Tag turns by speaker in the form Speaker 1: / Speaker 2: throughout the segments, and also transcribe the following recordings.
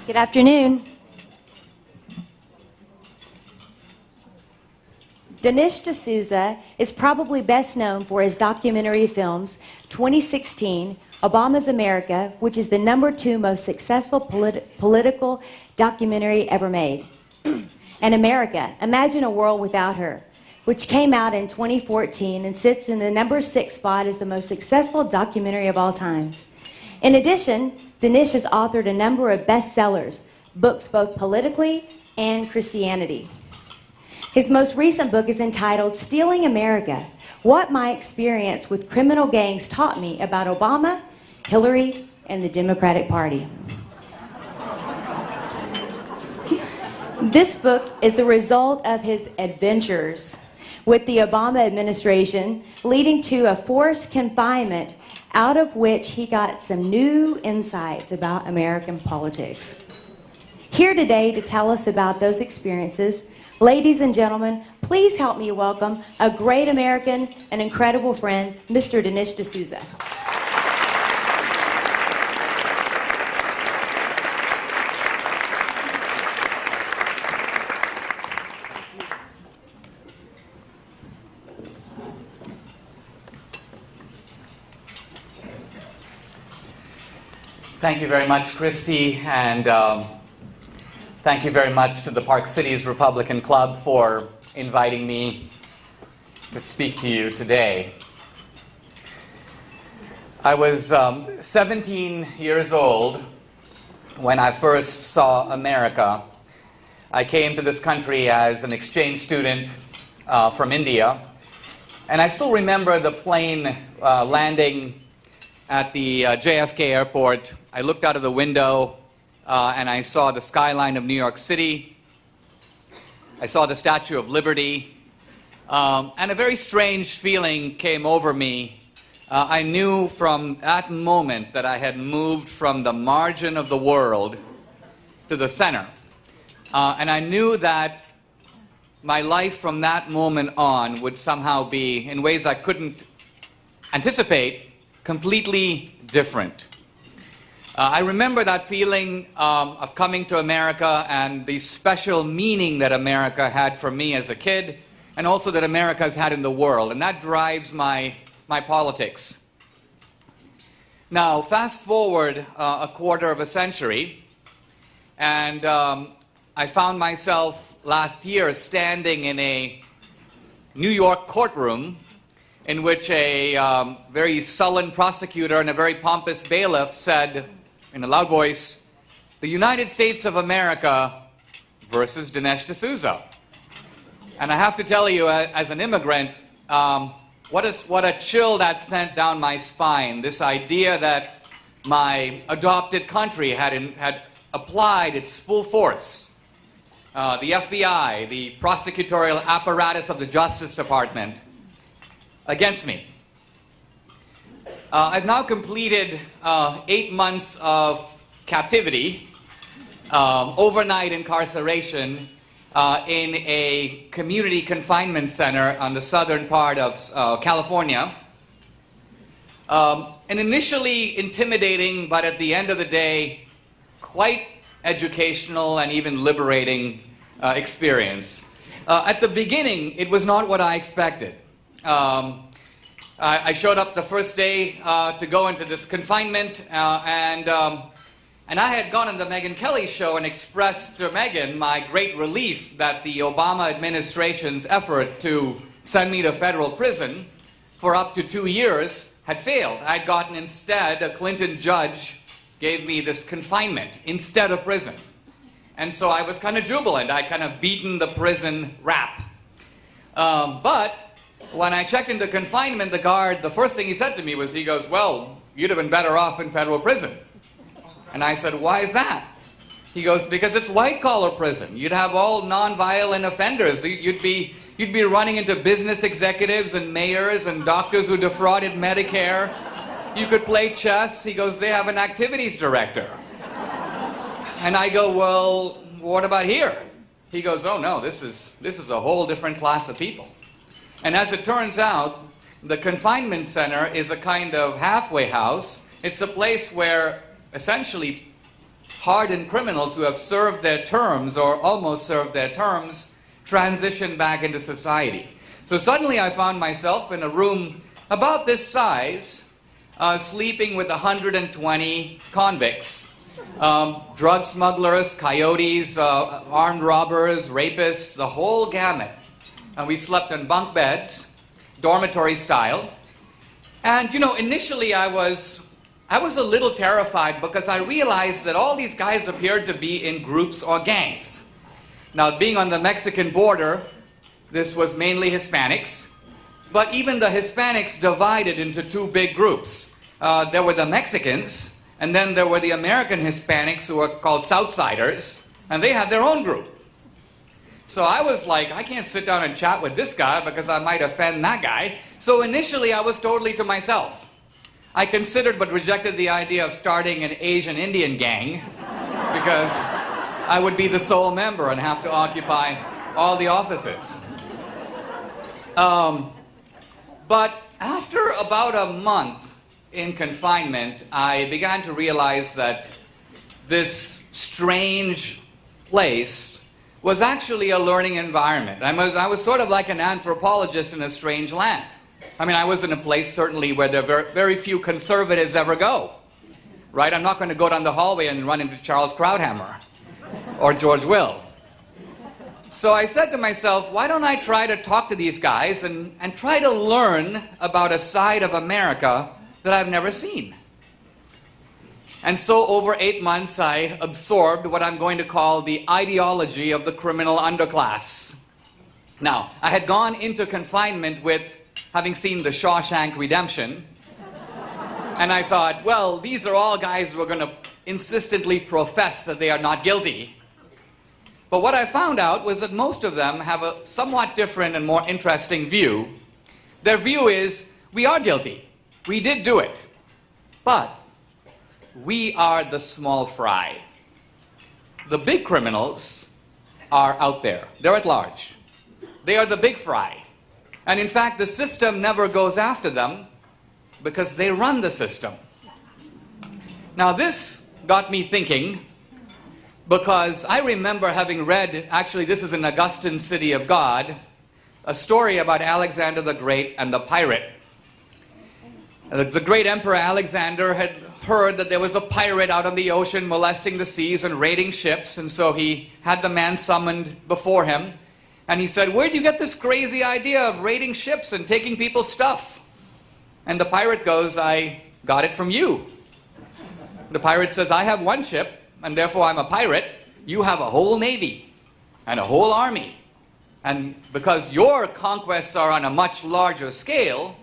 Speaker 1: Good afternoon. Dinesh D'Souza is probably best known for his documentary films 2016, Obama's America, which is the #2 most successful political documentary ever made, and America, Imagine a World Without Her, which came out in 2014 and sits in the #6 spot as the most successful documentary of all times. In addition, Dinesh has authored a number of bestsellers, books both politically and Christianity. His most recent book is entitled Stealing America: What My Experience with Criminal Gangs Taught Me About Obama, Hillary, and the Democratic Party. This book is the result of his adventures with the Obama administration, leading to a forced confinement, out of which he got some new insights about American politics. Here today to tell us about those experiences, ladies and gentlemen, please help me welcome a great American, an incredible friend, Mr. Dinesh D'Souza.
Speaker 2: Thank you very much, Christy, and thank you very much to the Park Cities Republican Club for inviting me to speak to you today. I was 17 years old when I first saw America. I came to this country as an exchange student from India, and I still remember the plane landing at the JFK airport. I looked out of the window and I saw the skyline of New York City. I saw the Statue of Liberty. And a very strange feeling came over me. I knew from that moment that I had moved from the margin of the world to the center. And I knew that my life from that moment on would somehow be, in ways I couldn't anticipate, completely different. I remember that feeling of coming to America and the special meaning that America had for me as a kid, and also that America has had in the world, and that drives my politics. Now, fast forward a quarter of a century, and I found myself last year standing in a New York courtroom in which a very sullen prosecutor and a very pompous bailiff said in a loud voice, "The United States of America versus Dinesh D'Souza." And I have to tell you, as an immigrant, what a chill that sent down my spine, this idea that my adopted country had applied its full force. The FBI, the prosecutorial apparatus of the Justice Department, against me. I've now completed 8 months of captivity, overnight incarceration in a community confinement center on the southern part of California. An initially intimidating, but at the end of the day, quite educational and even liberating experience. At the beginning, it was not what I expected. I showed up the first day to go into this confinement, and I had gone on the Megyn Kelly show and expressed to Megyn my great relief that the Obama administration's effort to send me to federal prison for up to 2 years had failed. I'd gotten instead, a Clinton judge gave me this confinement instead of prison. And so I was kind of jubilant. I'd kind of beaten the prison rap. But when I checked into confinement, the guard, the first thing he said to me was, he goes, "Well, you'd have been better off in federal prison." And I said, "Why is that?" He goes, "Because it's white-collar prison. You'd have all non-violent offenders. You'd be running into business executives and mayors and doctors who defrauded Medicare. You could play chess." He goes, "They have an activities director." And I go, "Well, what about here?" He goes, "Oh no, this is a whole different class of people." And as it turns out, the confinement center is a kind of halfway house. It's a place where essentially hardened criminals who have served their terms or almost served their terms transition back into society. So suddenly I found myself in a room about this size, sleeping with 120 convicts. Drug smugglers, coyotes, armed robbers, rapists, the whole gamut. And we slept in bunk beds, dormitory style. And, you know, initially I was a little terrified because I realized that all these guys appeared to be in groups or gangs. Now, being on the Mexican border, this was mainly Hispanics. But even the Hispanics divided into two big groups. There were the Mexicans, and then there were the American Hispanics who were called Southsiders, and they had their own group. So I was like, I can't sit down and chat with this guy because I might offend that guy. So initially I was totally to myself. I considered but rejected the idea of starting an Asian Indian gang because I would be the sole member and have to occupy all the offices. But after about a month in confinement, I began to realize that this strange place was actually a learning environment. I was sort of like an anthropologist in a strange land. I mean, I was in a place certainly where there are very few conservatives ever go. Right? I'm not going to go down the hallway and run into Charles Krauthammer or George Will. So I said to myself, why don't I try to talk to these guys and try to learn about a side of America that I've never seen. And so over 8 months, I absorbed what I'm going to call the ideology of the criminal underclass. Now, I had gone into confinement with having seen The Shawshank Redemption, and I thought, well, these are all guys who are going to insistently profess that they are not guilty. But what I found out was that most of them have a somewhat different and more interesting view. Their view is, we are guilty. We did do it. But we are the small fry. The big criminals are out there. They're at large. They are the big fry. And in fact, the system never goes after them because they run the system. Now this got me thinking, because I remember having read, actually this is in Augustine City of God, a story about Alexander the Great and the pirate. The great Emperor Alexander had heard that there was a pirate out on the ocean molesting the seas and raiding ships, and so he had the man summoned before him, and he said, where do you get this crazy idea of raiding ships and taking people's stuff? And the pirate goes, I got it from you. The pirate says, I have one ship, and therefore I'm a pirate. You have a whole navy and a whole army. And because your conquests are on a much larger scale,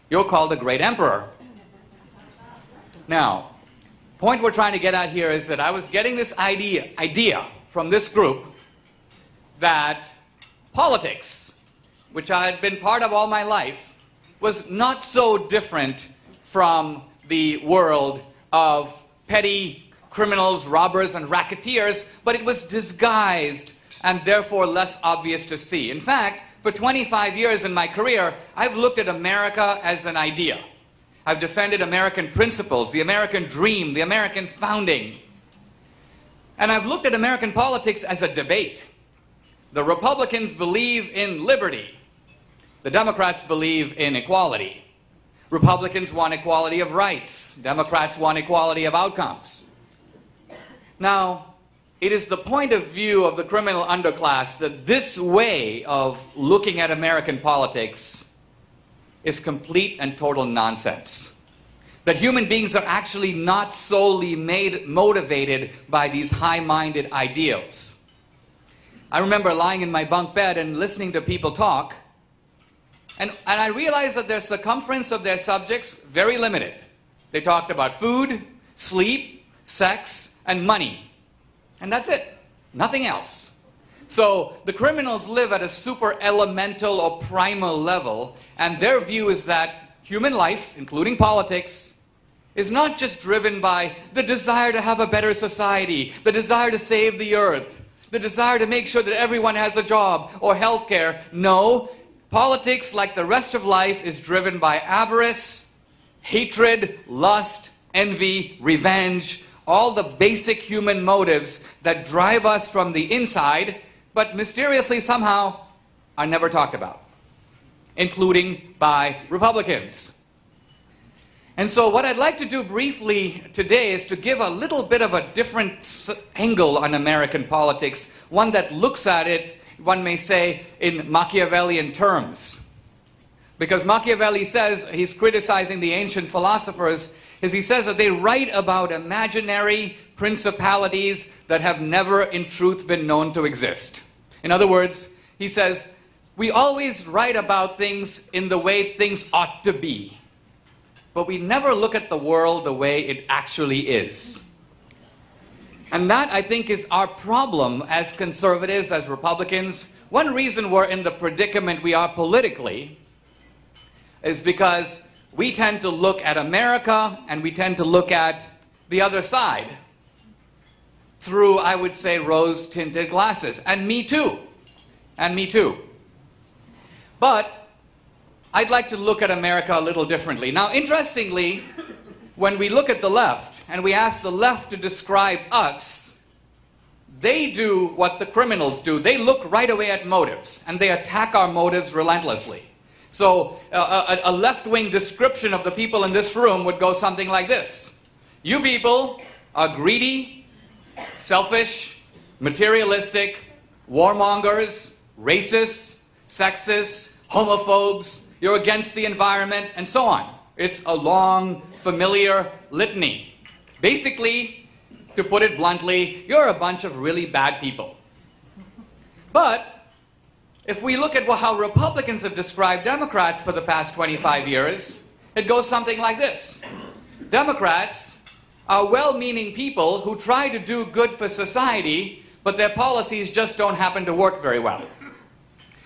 Speaker 2: you're called a great emperor. Now, the point we're trying to get at here is that I was getting this idea from this group that politics, which I had been part of all my life, was not so different from the world of petty criminals, robbers, and racketeers, but it was disguised and therefore less obvious to see. In fact, for 25 years in my career, I've looked at America as an idea. I've defended American principles, the American dream, the American founding. And I've looked at American politics as a debate. The Republicans believe in liberty. The Democrats believe in equality. Republicans want equality of rights. Democrats want equality of outcomes. Now, it is the point of view of the criminal underclass that this way of looking at American politics is complete and total nonsense. That human beings are actually not solely motivated by these high-minded ideals. I remember lying in my bunk bed and listening to people talk, and I realized that their circumference of their subjects very limited. They talked about food, sleep, sex, and money. And that's it. Nothing else. So the criminals live at a super elemental or primal level, and their view is that human life, including politics, is not just driven by the desire to have a better society, the desire to save the earth, the desire to make sure that everyone has a job or health care. No, politics, like the rest of life, is driven by avarice, hatred, lust, envy, revenge, all the basic human motives that drive us from the inside, but mysteriously somehow are never talked about, including by Republicans. And so what I'd like to do briefly today is to give a little bit of a different angle on American politics, one that looks at it, one may say, in Machiavellian terms. Because Machiavelli says, he's criticizing the ancient philosophers, is he says that they write about imaginary principalities that have never in truth been known to exist. In other words, he says, we always write about things in the way things ought to be, but we never look at the world the way it actually is. And that, I think, is our problem as conservatives, as Republicans. One reason we're in the predicament we are politically is because we tend to look at America and we tend to look at the other side through, I would say, rose-tinted glasses. And me too. And me too. But I'd like to look at America a little differently. Now, interestingly, when we look at the left and we ask the left to describe us, they do what the criminals do. They look right away at motives and they attack our motives relentlessly. So a left-wing description of the people in this room would go something like this. You people are greedy, selfish, materialistic, warmongers, racists, sexists, homophobes, you're against the environment, and so on. It's a long, familiar litany. Basically, to put it bluntly, you're a bunch of really bad people. But if we look at how Republicans have described Democrats for the past 25 years, it goes something like this. Democrats are well-meaning people who try to do good for society, but their policies just don't happen to work very well.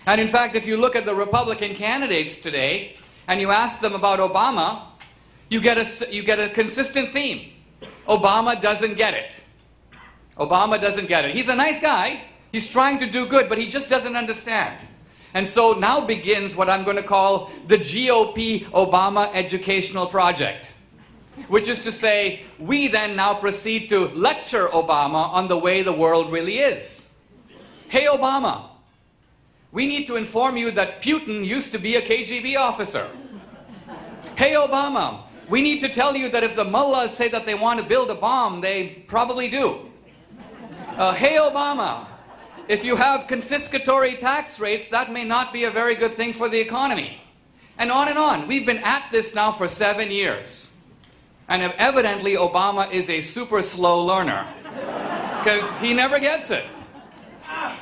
Speaker 2: And in fact, if you look at the Republican candidates today, and you ask them about Obama, you get a consistent theme. Obama doesn't get it. Obama doesn't get it. He's a nice guy. He's trying to do good, but he just doesn't understand. And so now begins what I'm going to call the GOP Obama Educational Project, which is to say, we then now proceed to lecture Obama on the way the world really is. Hey, Obama, we need to inform you that Putin used to be a KGB officer. Hey, Obama, we need to tell you that if the mullahs say that they want to build a bomb, they probably do. Hey, Obama, if you have confiscatory tax rates, that may not be a very good thing for the economy. And on and on. We've been at this now for 7 years. And evidently, Obama is a super slow learner, because he never gets it.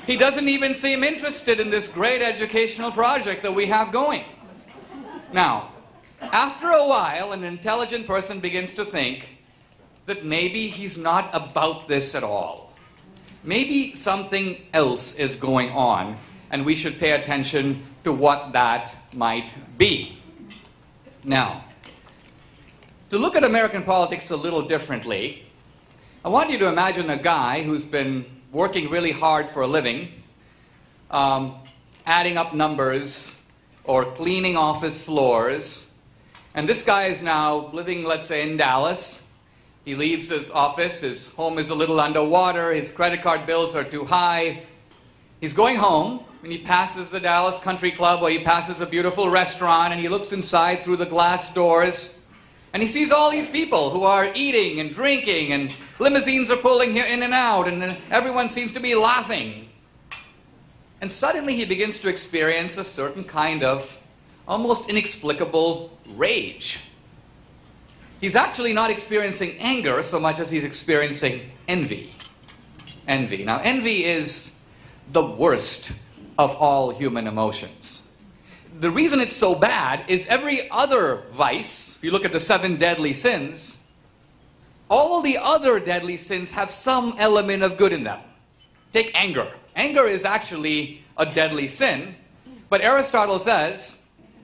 Speaker 2: He doesn't even seem interested in this great educational project that we have going. Now, after a while, an intelligent person begins to think that maybe he's not about this at all. Maybe something else is going on, and we should pay attention to what that might be. Now, to look at American politics a little differently, I want you to imagine a guy who's been working really hard for a living, adding up numbers or cleaning office floors. And this guy is now living, let's say, in Dallas. He leaves his office, his home is a little underwater, his credit card bills are too high. He's going home, and he passes the Dallas Country Club, or he passes a beautiful restaurant, and he looks inside through the glass doors, and he sees all these people who are eating and drinking, and limousines are pulling here in and out, and everyone seems to be laughing. And suddenly he begins to experience a certain kind of almost inexplicable rage. He's actually not experiencing anger so much as he's experiencing envy. Envy. Now, envy is the worst of all human emotions. The reason it's so bad is every other vice, if you look at the 7 deadly sins, all the other deadly sins have some element of good in them. Take anger. Anger is actually a deadly sin, but Aristotle says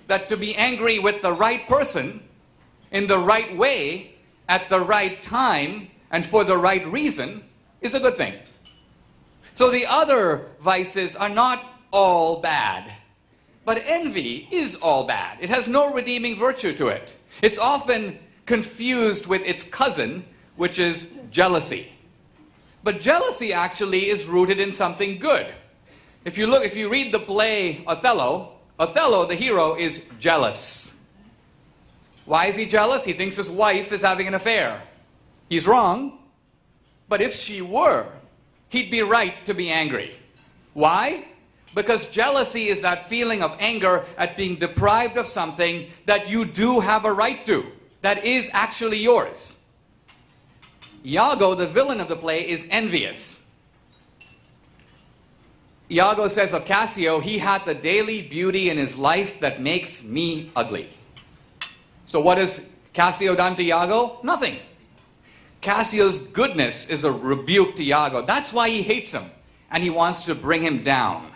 Speaker 2: that to be angry with the right person, in the right way, at the right time, and for the right reason, is a good thing. So the other vices are not all bad. But envy is all bad. It has no redeeming virtue to it. It's often confused with its cousin, which is jealousy. But jealousy actually is rooted in something good. If you read the play Othello, Othello, the hero, is jealous. Why is he jealous? He thinks his wife is having an affair. He's wrong, but if she were, he'd be right to be angry. Why? Because jealousy is that feeling of anger at being deprived of something that you do have a right to, that is actually yours. Iago, the villain of the play, is envious. Iago says of Cassio, he had the daily beauty in his life that makes me ugly. So what has Cassio done to Iago? Nothing. Cassio's goodness is a rebuke to Iago. That's why he hates him, and he wants to bring him down.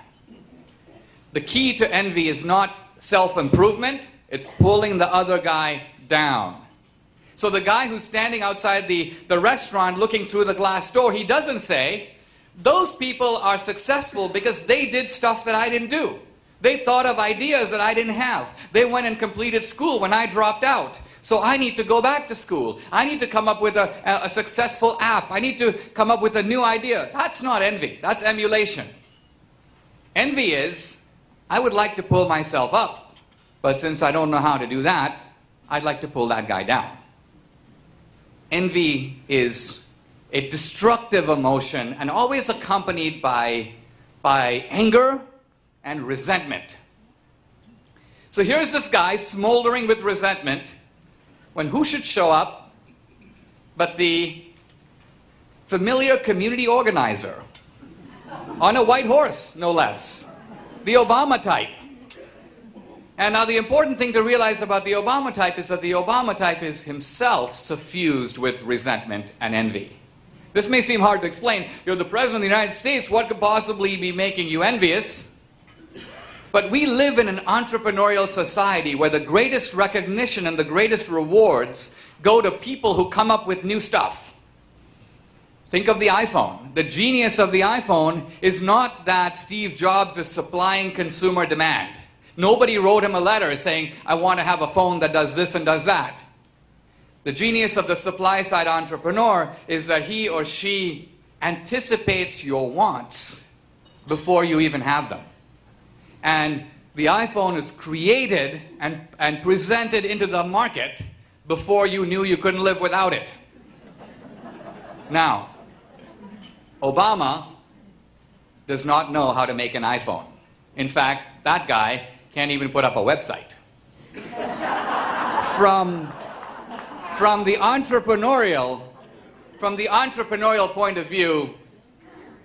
Speaker 2: The key to envy is not self-improvement, it's pulling the other guy down. So the guy who's standing outside the restaurant looking through the glass door, he doesn't say, those people are successful because they did stuff that I didn't do. They thought of ideas that I didn't have. They went and completed school when I dropped out. So I need to go back to school. I need to come up with a successful app. I need to come up with a new idea. That's not envy. That's emulation. Envy is, I would like to pull myself up, but since I don't know how to do that, I'd like to pull that guy down. Envy is a destructive emotion and always accompanied by anger and resentment. So here's this guy smoldering with resentment when who should show up but the familiar community organizer on a white horse, no less, the Obama type. And now the important thing to realize about the Obama type is that the Obama type is himself suffused with resentment and envy. This may seem hard to explain. You're the President of the United States, what could possibly be making you envious? But we live in an entrepreneurial society where the greatest recognition and the greatest rewards go to people who come up with new stuff. Think of the iPhone. The genius of the iPhone is not that Steve Jobs is supplying consumer demand. Nobody wrote him a letter saying, I want to have a phone that does this and does that. The genius of the supply-side entrepreneur is that he or she anticipates your wants before you even have them. And the iPhone is created and presented into the market before you knew you couldn't live without it. Now, Obama does not know how to make an iPhone. In fact, that guy can't even put up a website. From the entrepreneurial point of view,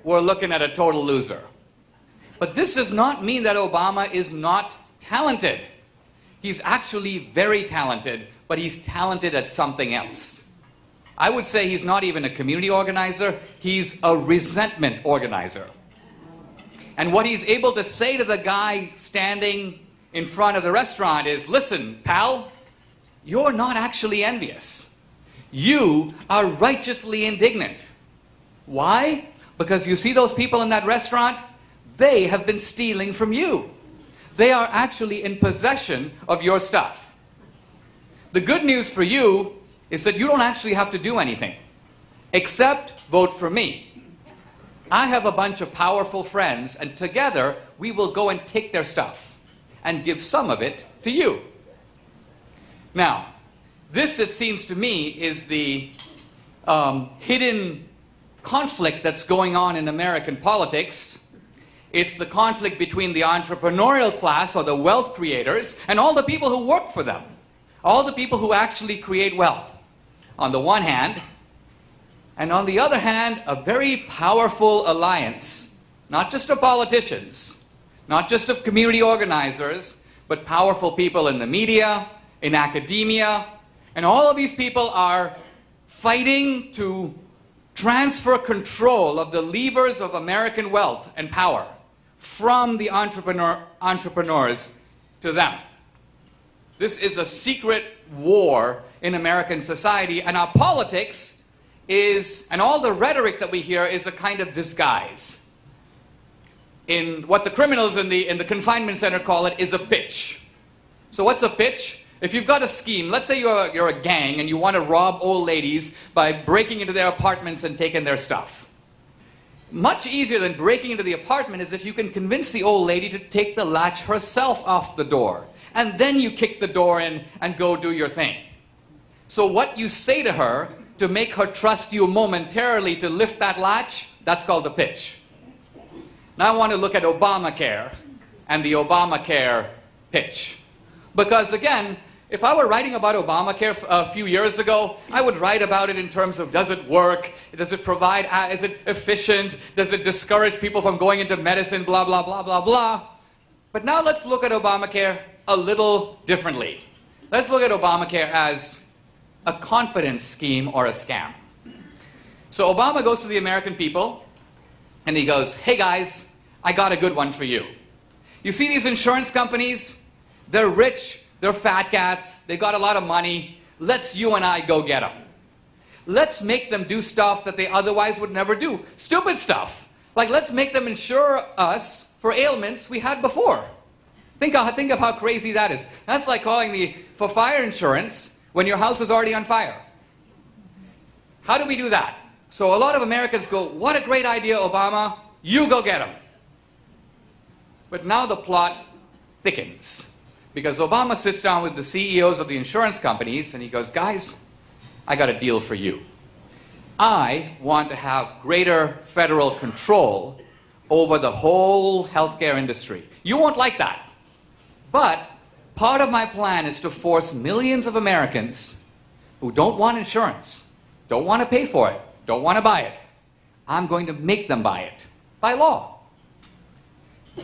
Speaker 2: we're looking at a total loser. But this does not mean that Obama is not talented. He's actually very talented, but he's talented at something else. I would say he's not even a community organizer, he's a resentment organizer. And what he's able to say to the guy standing in front of the restaurant is, listen, pal, you're not actually envious. You are righteously indignant. Why? Because you see those people in that restaurant? They have been stealing from you. They are actually in possession of your stuff. The good news for you is that you don't actually have to do anything, except vote for me. I have a bunch of powerful friends, and together we will go and take their stuff and give some of it to you. Now, this, it seems to me, is the hidden conflict that's going on in American politics. It's the conflict between the entrepreneurial class, or the wealth creators, and all the people who work for them. All the people who actually create wealth, on the one hand, and on the other hand, a very powerful alliance, not just of politicians, not just of community organizers, but powerful people in the media, in academia, and all of these people are fighting to transfer control of the levers of American wealth and power from the entrepreneurs to them. This is a secret war in American society, and our politics is, and all the rhetoric that we hear, is a kind of disguise. In what the criminals in the confinement center call it, is a pitch. So what's a pitch? If you've got a scheme, let's say you're a gang and you want to rob old ladies by breaking into their apartments and taking their stuff. Much easier than breaking into the apartment is if you can convince the old lady to take the latch herself off the door. And then you kick the door in and go do your thing. So what you say to her to make her trust you momentarily to lift that latch, that's called the pitch. Now I want to look at Obamacare and the Obamacare pitch. Because again, if I were writing about Obamacare a few years ago, I would write about it in terms of, does it work? Does it provide, is it efficient? Does it discourage people from going into medicine? Blah, blah, blah, blah, blah. But now let's look at Obamacare a little differently. Let's look at Obamacare as a confidence scheme or a scam. So Obama goes to the American people and he goes, hey guys, I got a good one for you. You see these insurance companies? They're rich. They're fat cats, they got a lot of money, let's you and I go get them. Let's make them do stuff that they otherwise would never do. Stupid stuff. Like let's make them insure us for ailments we had before. Think of how crazy that is. That's like calling for fire insurance when your house is already on fire. How do we do that? So a lot of Americans go, what a great idea, Obama, you go get them. But now the plot thickens. Because Obama sits down with the CEOs of the insurance companies and he goes, guys, I got a deal for you. I want to have greater federal control over the whole healthcare industry. You won't like that. But part of my plan is to force millions of Americans who don't want insurance, don't want to pay for it, don't want to buy it. I'm going to make them buy it by law.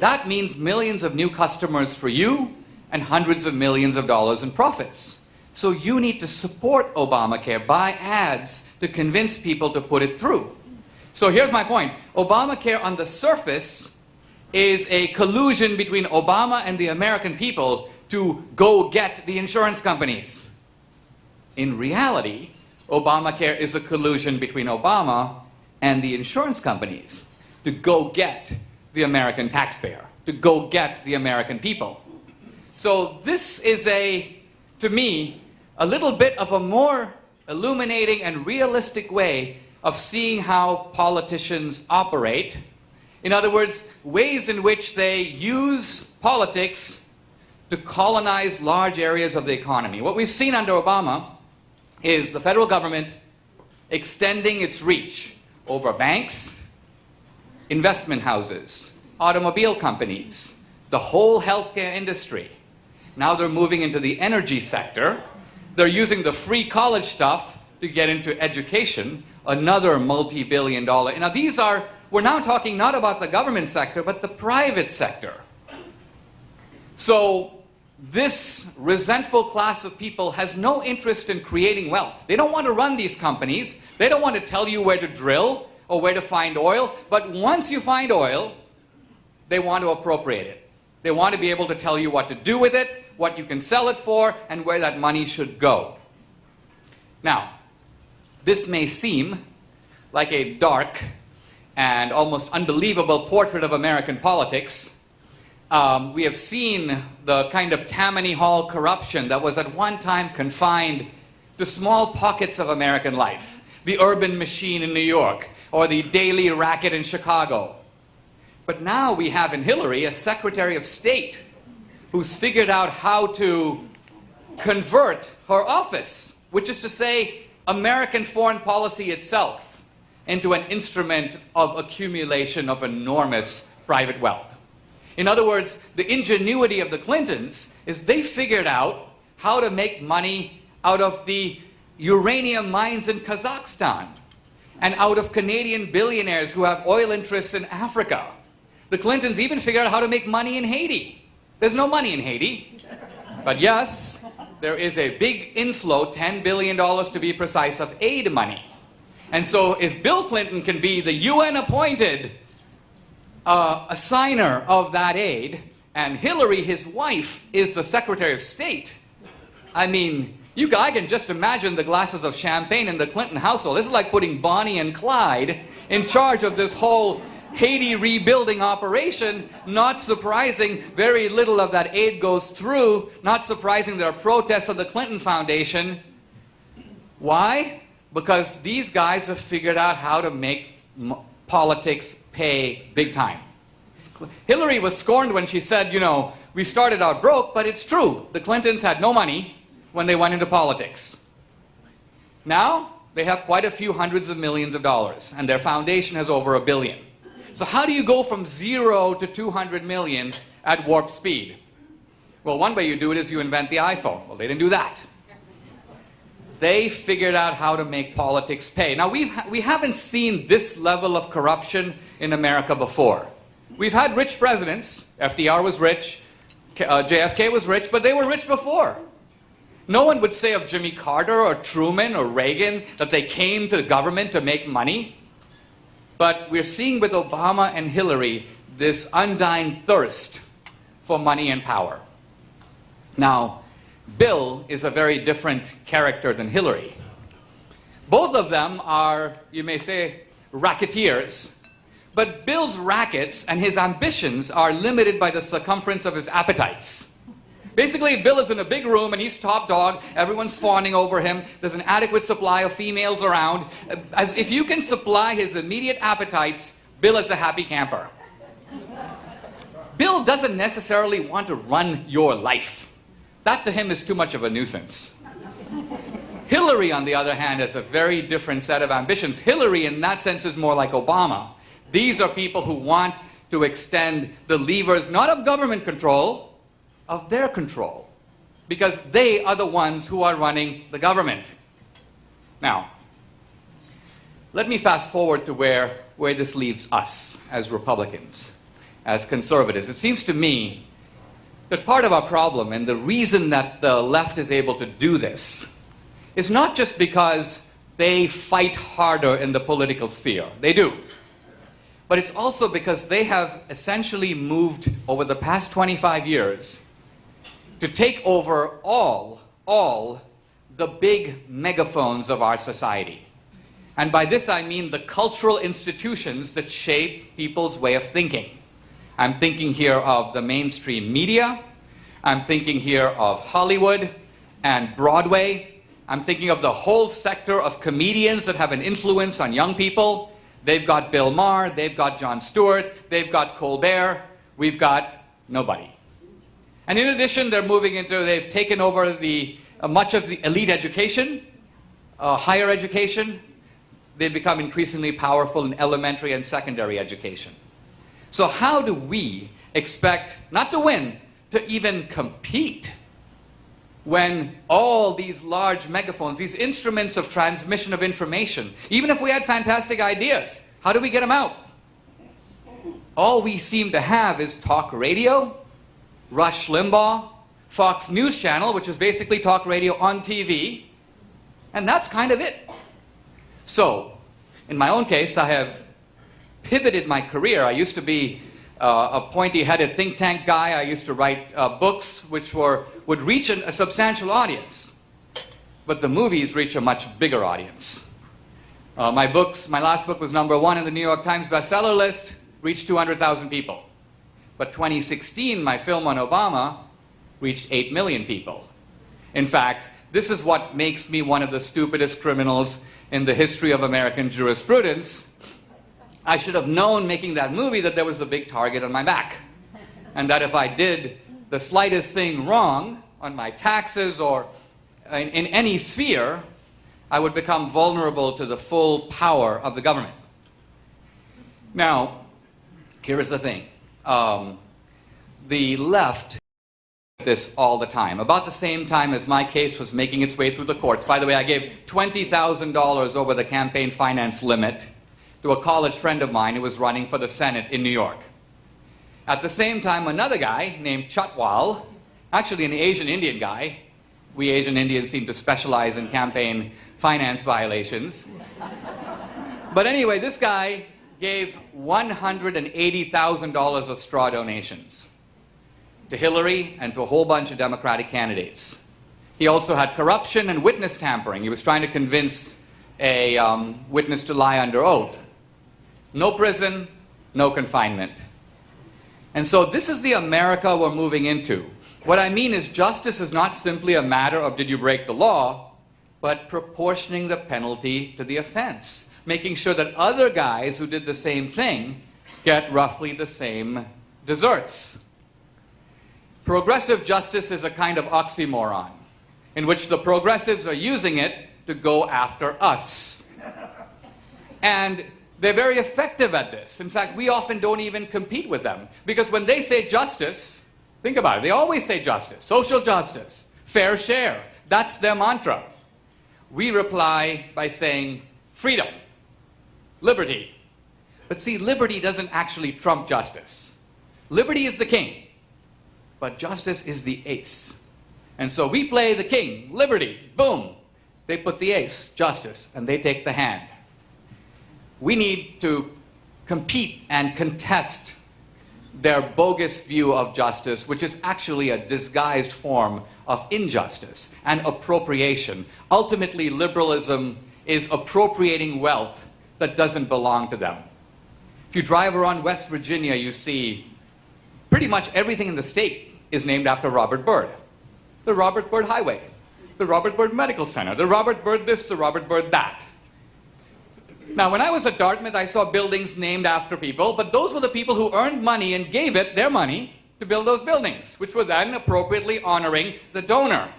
Speaker 2: That means millions of new customers for you and hundreds of millions of dollars in profits. So you need to support Obamacare, buy ads to convince people to put it through. So here's my point. Obamacare on the surface is a collusion between Obama and the American people to go get the insurance companies. In reality, Obamacare is a collusion between Obama and the insurance companies to go get the American taxpayer, to go get the American people. So this is to me, a little bit of a more illuminating and realistic way of seeing how politicians operate. In other words, ways in which they use politics to colonize large areas of the economy. What we've seen under Obama is the federal government extending its reach over banks, investment houses, automobile companies, the whole healthcare industry. Now they're moving into the energy sector. They're using the free college stuff to get into education, another multi-billion-dollar. Now we're now talking not about the government sector, but the private sector. So this resentful class of people has no interest in creating wealth. They don't want to run these companies. They don't want to tell you where to drill or where to find oil. But once you find oil, they want to appropriate it. They want to be able to tell you what to do with it, what you can sell it for, and where that money should go. Now, this may seem like a dark and almost unbelievable portrait of American politics. We have seen the kind of Tammany Hall corruption that was at one time confined to small pockets of American life. The urban machine in New York, or the daily racket in Chicago. But now we have in Hillary a Secretary of State who's figured out how to convert her office, which is to say American foreign policy itself, into an instrument of accumulation of enormous private wealth. In other words, the ingenuity of the Clintons is they figured out how to make money out of the uranium mines in Kazakhstan and out of Canadian billionaires who have oil interests in Africa. The Clintons even figured out how to make money in Haiti. There's no money in Haiti. But yes, there is a big inflow, $10 billion to be precise, of aid money. And so if Bill Clinton can be the UN-appointed assigner of that aid, and Hillary, his wife, is the Secretary of State, I mean, I can just imagine the glasses of champagne in the Clinton household. This is like putting Bonnie and Clyde in charge of this whole Haiti rebuilding operation. Not surprising, very little of that aid goes through. Not surprising, there are protests of the Clinton Foundation. Why? Because these guys have figured out how to make politics pay big time. Hillary was scorned when she said, you know, we started out broke, but it's true. The Clintons had no money when they went into politics. Now, they have quite a few hundreds of millions of dollars, and their foundation has over $1 billion. So how do you go from 0 to 200 million at warp speed? Well, one way you do it is you invent the iPhone. Well, they didn't do that. They figured out how to make politics pay. Now, we haven't seen this level of corruption in America before. We've had rich presidents. FDR was rich. JFK was rich, but they were rich before. No one would say of Jimmy Carter or Truman or Reagan that they came to government to make money. But we're seeing with Obama and Hillary this undying thirst for money and power. Now, Bill is a very different character than Hillary. Both of them are, you may say, racketeers. But Bill's rackets and his ambitions are limited by the circumference of his appetites. Basically, Bill is in a big room and he's top dog. Everyone's fawning over him. There's an adequate supply of females around. As if you can supply his immediate appetites, Bill is a happy camper. Bill doesn't necessarily want to run your life. That to him is too much of a nuisance. Hillary, on the other hand, has a very different set of ambitions. Hillary, in that sense, is more like Obama. These are people who want to extend the levers, not of government control, of their control. Because they are the ones who are running the government. Now, let me fast forward to where this leaves us as Republicans, as conservatives. It seems to me that part of our problem, and the reason that the left is able to do this, is not just because they fight harder in the political sphere. They do. But it's also because they have essentially moved over the past 25 years to take over all the big megaphones of our society. And by this I mean the cultural institutions that shape people's way of thinking. I'm thinking here of the mainstream media. I'm thinking here of Hollywood and Broadway. I'm thinking of the whole sector of comedians that have an influence on young people. They've got Bill Maher, they've got Jon Stewart, they've got Colbert, we've got nobody. And in addition, they've taken over much of the elite education, higher education. They've become increasingly powerful in elementary and secondary education. So how do we expect, not to win, to even compete when all these large megaphones, these instruments of transmission of information, even if we had fantastic ideas, how do we get them out? All we seem to have is talk radio, Rush Limbaugh, Fox News Channel, which is basically talk radio on TV, and that's kind of it. So, in my own case, I have pivoted my career. I used to be a pointy-headed think tank guy. I used to write books which would reach a substantial audience. But the movies reach a much bigger audience. My last book was #1 in the New York Times bestseller list, reached 200,000 people. But 2016, my film on Obama, reached 8 million people. In fact, this is what makes me one of the stupidest criminals in the history of American jurisprudence. I should have known making that movie that there was a big target on my back. And that if I did the slightest thing wrong on my taxes or in any sphere, I would become vulnerable to the full power of the government. Now, here is the thing. The left this all the time. About the same time as my case was making its way through the courts. By the way, I gave $20,000 over the campaign finance limit to a college friend of mine who was running for the Senate in New York. At the same time, another guy named Chatwal, actually an Asian Indian guy, we Asian Indians seem to specialize in campaign finance violations. But anyway, this guy gave $180,000 of straw donations to Hillary and to a whole bunch of Democratic candidates. He also had corruption and witness tampering. He was trying to convince a witness to lie under oath. No prison, no confinement. And so this is the America we're moving into. What I mean is justice is not simply a matter of did you break the law, but proportioning the penalty to the offense, making sure that other guys who did the same thing get roughly the same desserts. Progressive justice is a kind of oxymoron in which the progressives are using it to go after us. And they're very effective at this. In fact, we often don't even compete with them because when they say justice, think about it, they always say justice, social justice, fair share. That's their mantra. We reply by saying freedom, liberty. But see, liberty doesn't actually trump justice. Liberty is the king. But justice is the ace. And so we play the king, liberty, boom. They put the ace, justice, and they take the hand. We need to compete and contest their bogus view of justice, which is actually a disguised form of injustice and appropriation. Ultimately, liberalism is appropriating wealth that doesn't belong to them. If you drive around West Virginia, you see pretty much everything in the state is named after Robert Byrd. The Robert Byrd Highway, the Robert Byrd Medical Center, the Robert Byrd this, the Robert Byrd that. Now, when I was at Dartmouth, I saw buildings named after people, but those were the people who earned money and gave it their money to build those buildings, which were then appropriately honoring the donor.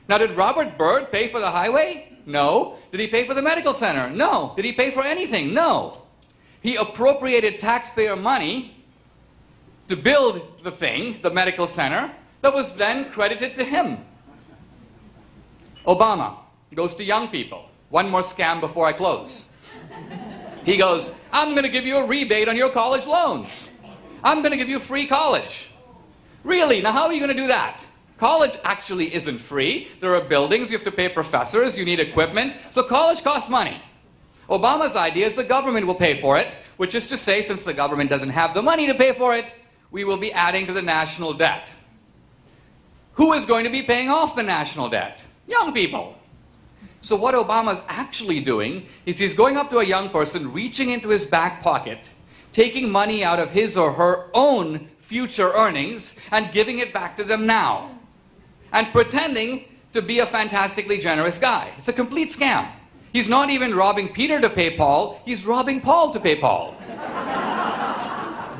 Speaker 2: Now, did Robert Byrd pay for the highway? No. Did he pay for the medical center? No. Did he pay for anything? No. He appropriated taxpayer money to build the thing, the medical center, that was then credited to him. Obama goes to young people. One more scam before I close. He goes, I'm going to give you a rebate on your college loans. I'm going to give you free college. Really? Now how are you going to do that? College actually isn't free. There are buildings, you have to pay professors, you need equipment, so college costs money. Obama's idea is the government will pay for it, which is to say, since the government doesn't have the money to pay for it, we will be adding to the national debt. Who is going to be paying off the national debt? Young people. So what Obama's actually doing is he's going up to a young person, reaching into his back pocket, taking money out of his or her own future earnings and giving it back to them now, and pretending to be a fantastically generous guy. It's a complete scam. He's not even robbing Peter to pay Paul, he's robbing Paul to pay Paul.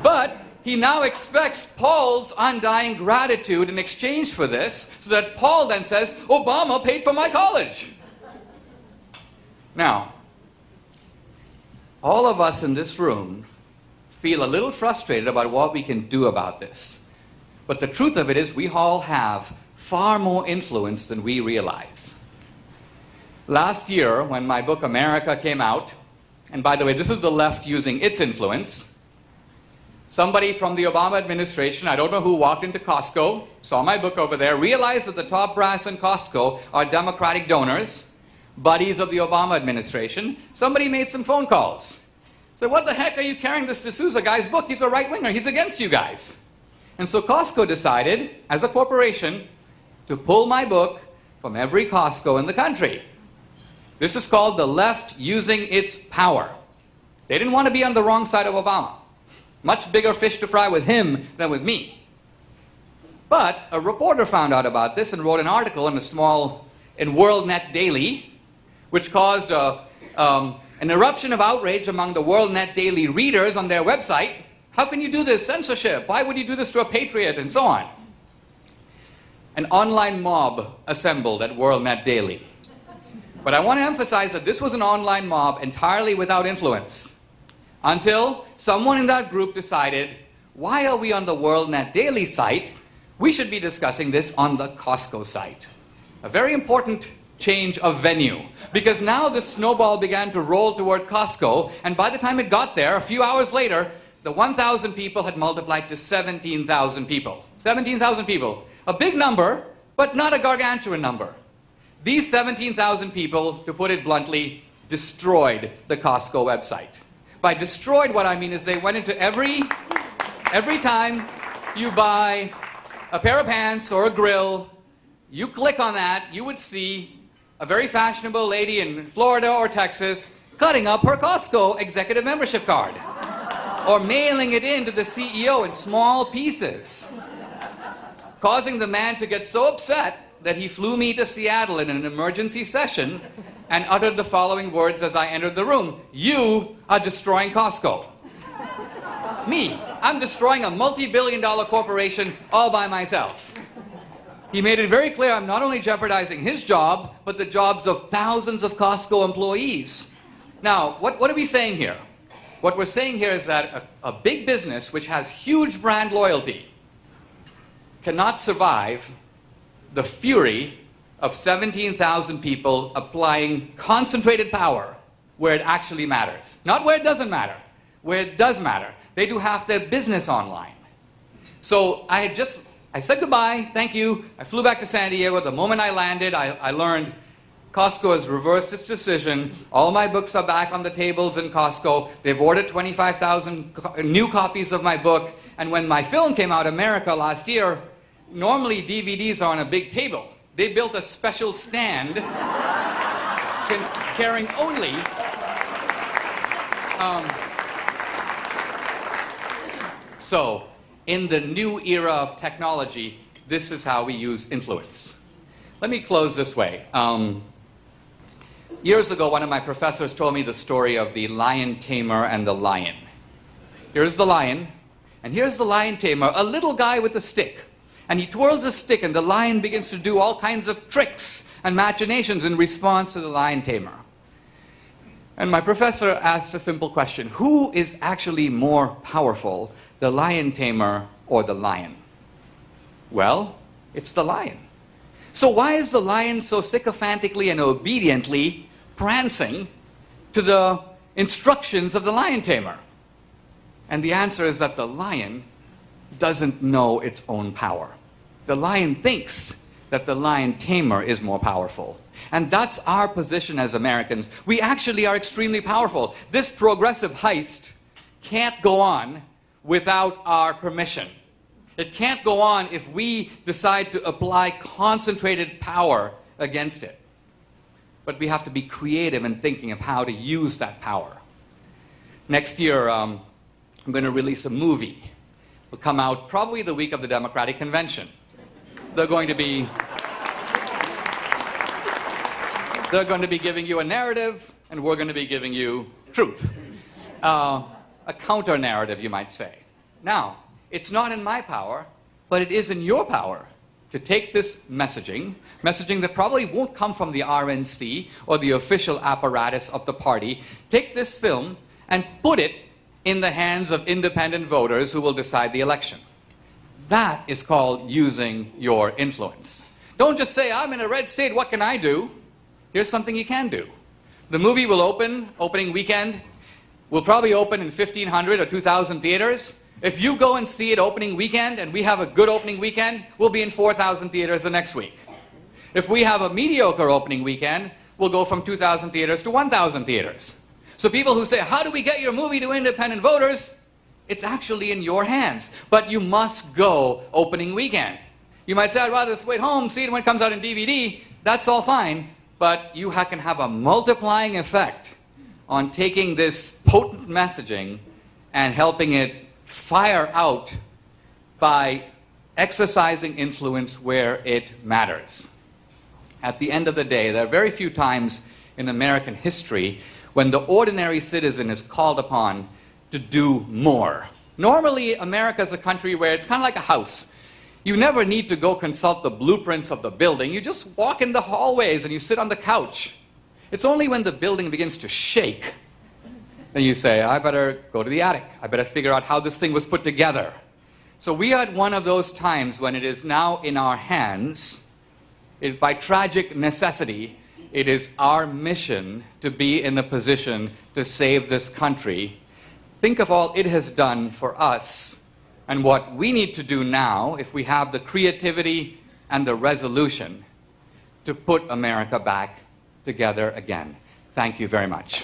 Speaker 2: But he now expects Paul's undying gratitude in exchange for this, so that Paul then says, Obama paid for my college. Now, all of us in this room feel a little frustrated about what we can do about this. But the truth of it is we all have far more influence than we realize. Last year, when my book America came out, and by the way, this is the left using its influence, somebody from the Obama administration, I don't know who, walked into Costco, saw my book over there, realized that the top brass in Costco are Democratic donors, buddies of the Obama administration. Somebody made some phone calls. Said, what the heck are you carrying this D'Souza guy's book? He's a right-winger. He's against you guys. And so Costco decided, as a corporation, to pull my book from every Costco in the country. This is called the left using its power. They didn't want to be on the wrong side of Obama. Much bigger fish to fry with him than with me. But a reporter found out about this and wrote an article in WorldNet Daily, which caused an eruption of outrage among the WorldNet Daily readers on their website. How can you do this? Censorship. Why would you do this to a patriot? And so on. An online mob assembled at WorldNet Daily. But I want to emphasize that this was an online mob entirely without influence. Until someone in that group decided, why are we on the WorldNet Daily site? We should be discussing this on the Costco site. A very important change of venue, because now the snowball began to roll toward Costco, and by the time it got there, a few hours later, the 1,000 people had multiplied to 17,000 people. 17,000 people. A big number, but not a gargantuan number. These 17,000 people, to put it bluntly, destroyed the Costco website. By destroyed, what I mean is they went into every time you buy a pair of pants or a grill, you click on that, you would see a very fashionable lady in Florida or Texas cutting up her Costco executive membership card. or mailing it in to the CEO in small pieces, causing the man to get so upset that he flew me to Seattle in an emergency session and uttered the following words as I entered the room: "You are destroying Costco." Me, I'm destroying a multi-billion-dollar corporation all by myself. He made it very clear I'm not only jeopardizing his job, but the jobs of thousands of Costco employees. Now, what are we saying here? What we're saying here is that a big business which has huge brand loyalty cannot survive the fury of 17,000 people applying concentrated power where it actually matters. Not where it doesn't matter, where it does matter. They do half their business online. So I said goodbye, thank you. I flew back to San Diego. The moment I landed, I learned Costco has reversed its decision. All my books are back on the tables in Costco. They've ordered 25,000 new copies of my book. And when my film came out, America, last year, normally DVDs are on a big table. They built a special stand carrying only so in the new era of technology, this is how we use influence. Let me close this way. Years ago, one of my professors told me the story of the lion tamer and the lion. Here's the lion, and here's the lion tamer, a little guy with a stick. And he twirls a stick, and the lion begins to do all kinds of tricks and machinations in response to the lion tamer. And my professor asked a simple question: who is actually more powerful, the lion tamer or the lion? Well, it's the lion. So why is the lion so sycophantically and obediently prancing to the instructions of the lion tamer? And the answer is that the lion doesn't know its own power. The lion thinks that the lion tamer is more powerful. And that's our position as Americans. We actually are extremely powerful. This progressive heist can't go on without our permission. It can't go on if we decide to apply concentrated power against it. But we have to be creative in thinking of how to use that power. Next year, I'm going to release a movie. It'll come out probably the week of the Democratic Convention. They're going to be giving you a narrative, and we're going to be giving you truth. A counter-narrative, you might say. Now, it's not in my power, but it is in your power to take this messaging that probably won't come from the RNC or the official apparatus of the party, take this film and put it in the hands of independent voters who will decide the election. That is called using your influence. Don't just say, I'm in a red state, what can I do? Here's something you can do. The movie will opening weekend, will probably open in 1,500 or 2,000 theaters. If you go and see it opening weekend, and we have a good opening weekend, we'll be in 4,000 theaters the next week. If we have a mediocre opening weekend, we'll go from 2,000 theaters to 1,000 theaters. So people who say, how do we get your movie to independent voters? It's actually in your hands. But you must go opening weekend. You might say, I'd rather just wait home, see it when it comes out in DVD. That's all fine. But you can have a multiplying effect on taking this potent messaging and helping it fire out by exercising influence where it matters. At the end of the day, there are very few times in American history when the ordinary citizen is called upon to do more. Normally, America is a country where it's kind of like a house. You never need to go consult the blueprints of the building. You just walk in the hallways and you sit on the couch. It's only when the building begins to shake then you say, I better go to the attic. I better figure out how this thing was put together. So we are at one of those times when it is now in our hands. By tragic necessity, it is our mission to be in a position to save this country. Think of all it has done for us and what we need to do now, if we have the creativity and the resolution, to put America back together again. Thank you very much.